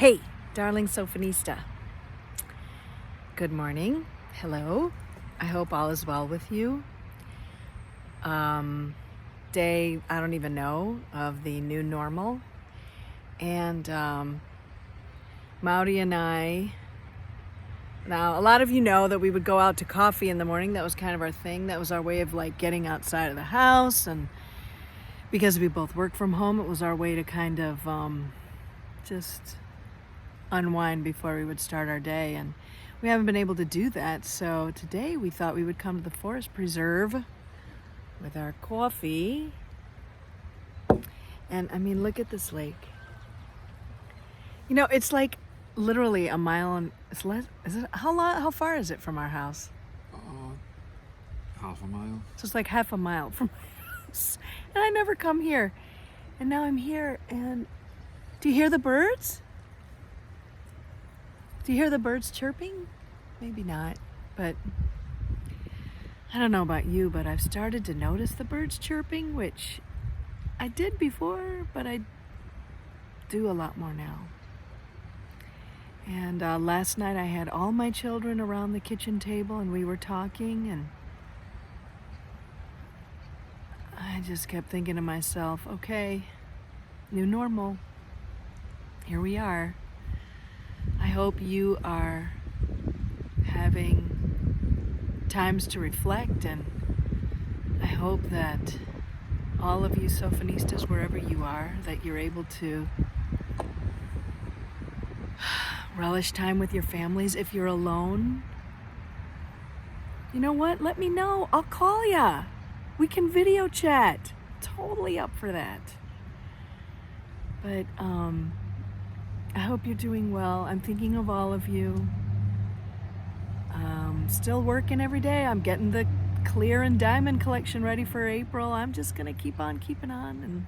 Hey, darling Sophanista. Good morning. Hello. I hope all is well with you. Day, I don't even know, of the new normal. And Maudie and I, now a lot of you know that we would go out to coffee in the morning. That was kind of our thing. That was our way of like getting outside of the house. And because we both work from home, it was our way to kind of just unwind before we would start our day, and we haven't been able to do that. So today we thought we would come to the forest preserve with our coffee. And I mean, look at this lake. You know, it's like literally a mile and it's less. Is it how far is it from our house? Half a mile. So it's like half a mile from my house, and I never come here, and now I'm here. And do you hear the birds? Do you hear the birds chirping? Maybe not, but I don't know about you, but I've started to notice the birds chirping, which I did before, but I do a lot more now. And last night I had all my children around the kitchen table and we were talking, and I just kept thinking to myself, okay, new normal. Here we are. I hope you are having times to reflect, and I hope that all of you Sophanistas, wherever you are, that you're able to relish time with your families. If you're alone, you know what? Let me know. I'll call ya. We can video chat. Totally up for that. But I hope you're doing well. I'm thinking of all of you. Still working every day. I'm getting the clear and diamond collection ready for April. I'm just gonna keep on keeping on, and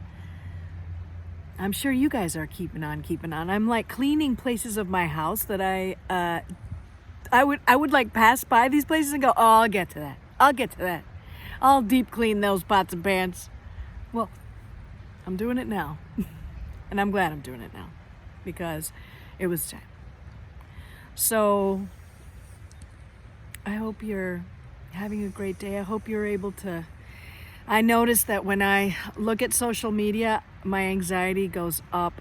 I'm sure you guys are keeping on keeping on. I'm like cleaning places of my house that I would like pass by these places and go, oh, I'll get to that. I'll get to that. I'll deep clean those pots and pans. Well, I'm doing it now. And I'm glad I'm doing it now, because it was time. So I hope you're having a great day. I hope you're able to. I notice that when I look at social media, my anxiety goes up.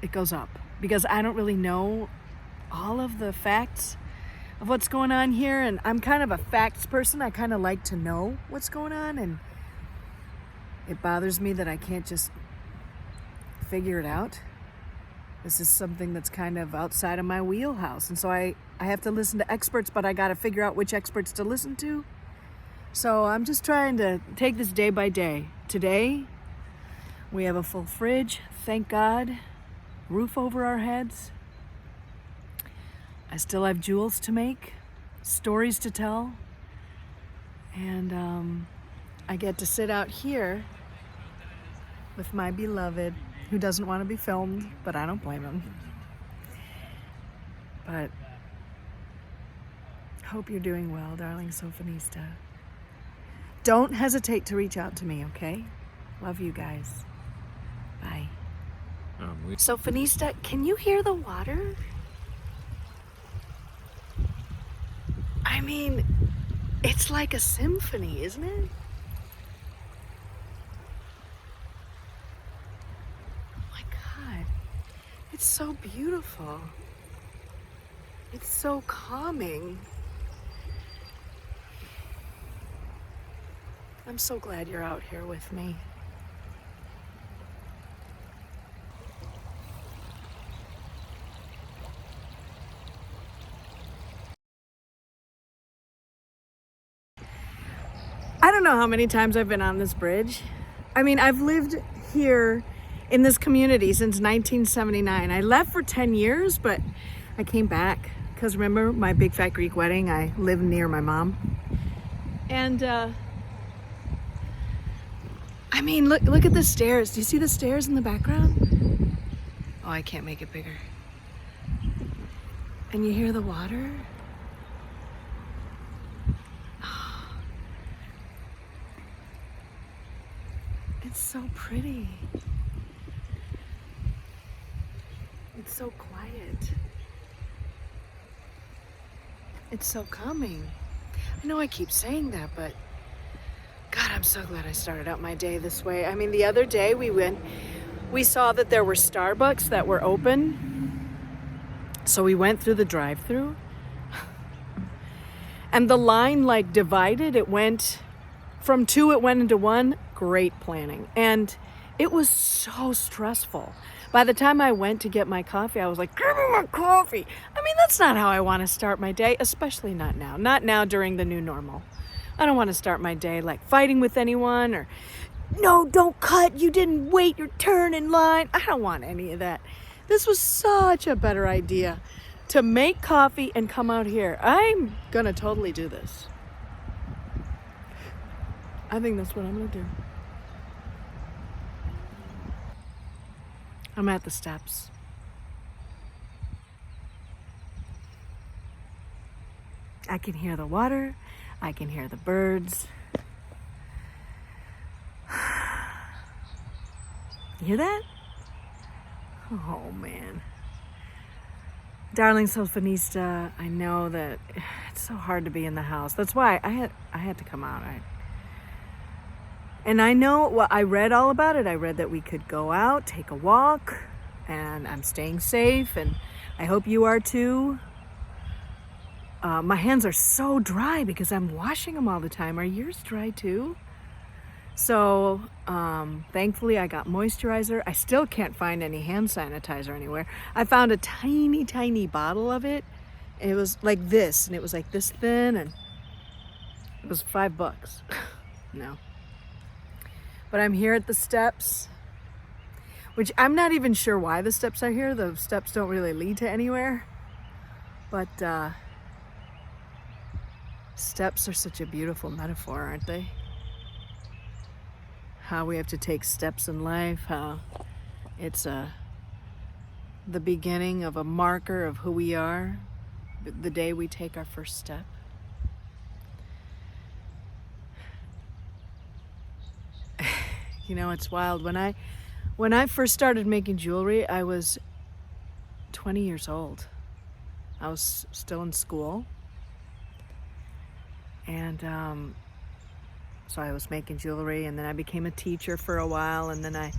It goes up because I don't really know all of the facts of what's going on here. And I'm kind of a facts person. I kind of like to know what's going on. And it bothers me that I can't just figure it out. This is something that's kind of outside of my wheelhouse. And so I have to listen to experts, but I got to figure out which experts to listen to. So I'm just trying to take this day by day. Today, we have a full fridge, thank God, roof over our heads. I still have jewels to make, stories to tell. And I get to sit out here with my beloved, who doesn't want to be filmed, but I don't blame him. But hope you're doing well, darling Sophanista. Don't hesitate to reach out to me, okay? Love you guys. Bye. Sophanista, can you hear the water? I mean, it's like a symphony, isn't it? It's so beautiful. It's so calming. I'm so glad you're out here with me. I don't know how many times I've been on this bridge. I mean, I've lived here in this community since 1979. I left for 10 years, but I came back because remember my big fat Greek wedding? I lived near my mom. And I mean, look at the stairs. Do you see the stairs in the background? Oh, I can't make it bigger. And you hear the water? Oh, it's so pretty. It's so quiet. It's so calming. I know I keep saying that, but God, I'm so glad I started out my day this way. I mean, the other day we saw that there were Starbucks that were open. So we went through the drive-thru. And the line like divided. It went from 2, it went into 1. Great planning. And it was so stressful. By the time I went to get my coffee, I was like, give me my coffee. I mean, that's not how I want to start my day, especially not now. Not now during the new normal. I don't want to start my day like fighting with anyone or, no, don't cut. You didn't wait your turn in line. I don't want any of that. This was such a better idea to make coffee and come out here. I'm going to totally do this. I think that's what I'm going to do. I'm at the steps. I can hear the water. I can hear the birds. You hear that? Oh, man. Darling Sophanista, I know that it's so hard to be in the house. That's why I had to come out. And I know, well, I read all about it. I read that we could go out, take a walk, and I'm staying safe, and I hope you are too. My hands are so dry because I'm washing them all the time. Are yours dry too? So, thankfully I got moisturizer. I still can't find any hand sanitizer anywhere. I found a tiny, tiny bottle of it. It was like this, and it was like this thin, and it was $5. No. But I'm here at the steps, which I'm not even sure why the steps are here. The steps don't really lead to anywhere. But steps are such a beautiful metaphor, aren't they? How we have to take steps in life, how it's the beginning of a marker of who we are, the day we take our first step. You know, it's wild. When I first started making jewelry, I was 20 years old. I was still in school. And so I was making jewelry, and then I became a teacher for a while, and then I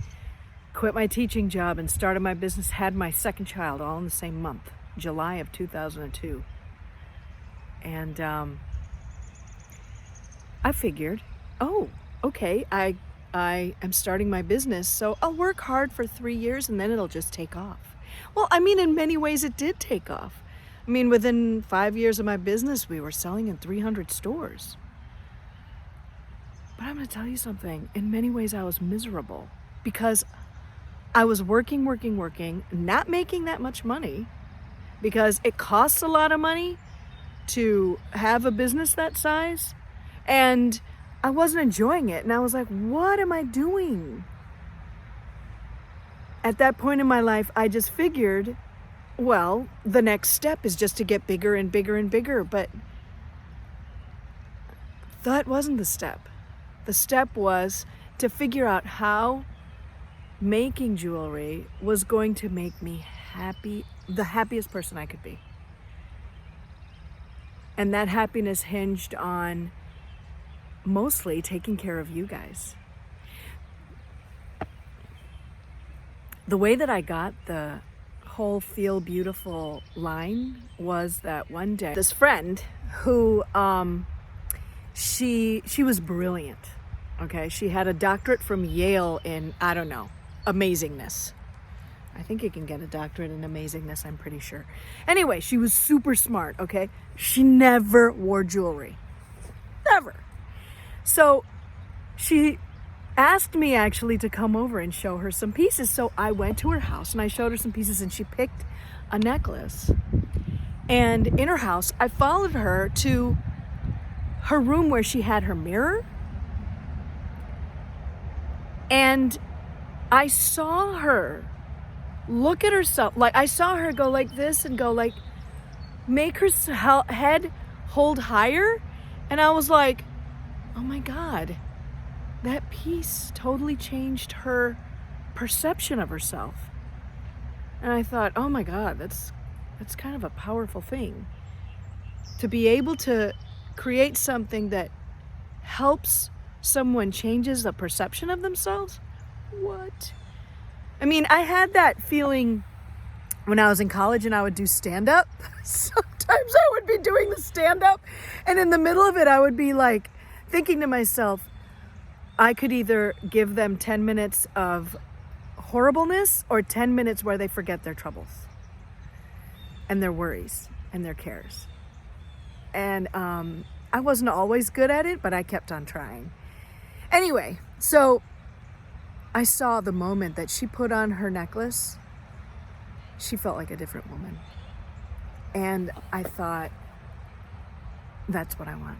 quit my teaching job and started my business, had my second child all in the same month, July of 2002. And I figured, oh, okay, I am starting my business, so I'll work hard for 3 years and then it'll just take off. Well, I mean, in many ways it did take off. I mean, within 5 years of my business, we were selling in 300 stores. But I'm going to tell you something. In many ways, I was miserable because I was working, not making that much money because it costs a lot of money to have a business that size. And I wasn't enjoying it. And I was like, what am I doing? At that point in my life, I just figured, well, the next step is just to get bigger and bigger and bigger. But that wasn't the step. The step was to figure out how making jewelry was going to make me happy, the happiest person I could be. And that happiness hinged on mostly taking care of you guys. The way that I got the whole Feel Beautiful line was that one day, this friend who, she was brilliant, okay? She had a doctorate from Yale in, I don't know, amazingness. I think you can get a doctorate in amazingness, I'm pretty sure. Anyway, she was super smart, okay? She never wore jewelry. Never. So she asked me actually to come over and show her some pieces. So I went to her house and I showed her some pieces, and she picked a necklace. And in her house, I followed her to her room where she had her mirror. And I saw her look at herself. Like, I saw her go like this and go like, make her head hold higher. And I was like, oh my God, that piece totally changed her perception of herself. And I thought, oh my God, that's kind of a powerful thing. To be able to create something that helps someone changes the perception of themselves. What? I mean, I had that feeling when I was in college and I would do stand-up. Sometimes I would be doing the stand-up, and in the middle of it, I would be like thinking to myself, I could either give them 10 minutes of horribleness or 10 minutes where they forget their troubles and their worries and their cares. And I wasn't always good at it, but I kept on trying. Anyway, so I saw the moment that she put on her necklace. She felt like a different woman. And I thought, that's what I want.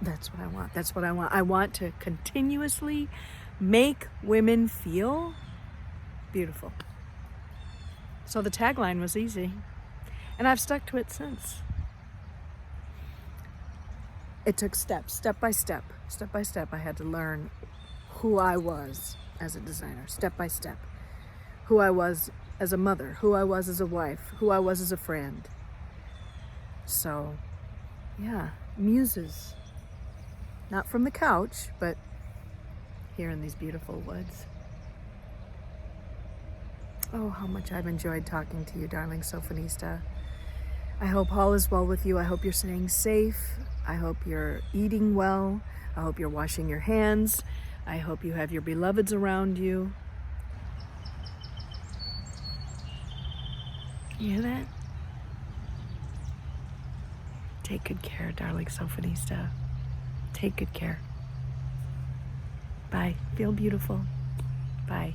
That's what I want. That's what I want. I want to continuously make women feel beautiful. So the tagline was easy. And I've stuck to it since. It took steps, step by step. Step by step, I had to learn who I was as a designer, step by step. Who I was as a mother, who I was as a wife, who I was as a friend. So, yeah, muses. Not from the couch, but here in these beautiful woods. Oh, how much I've enjoyed talking to you, darling Sophanista. I hope all is well with you. I hope you're staying safe. I hope you're eating well. I hope you're washing your hands. I hope you have your beloveds around you. You hear that? Take good care, darling Sophanista. Take good care. Bye. Feel beautiful. Bye.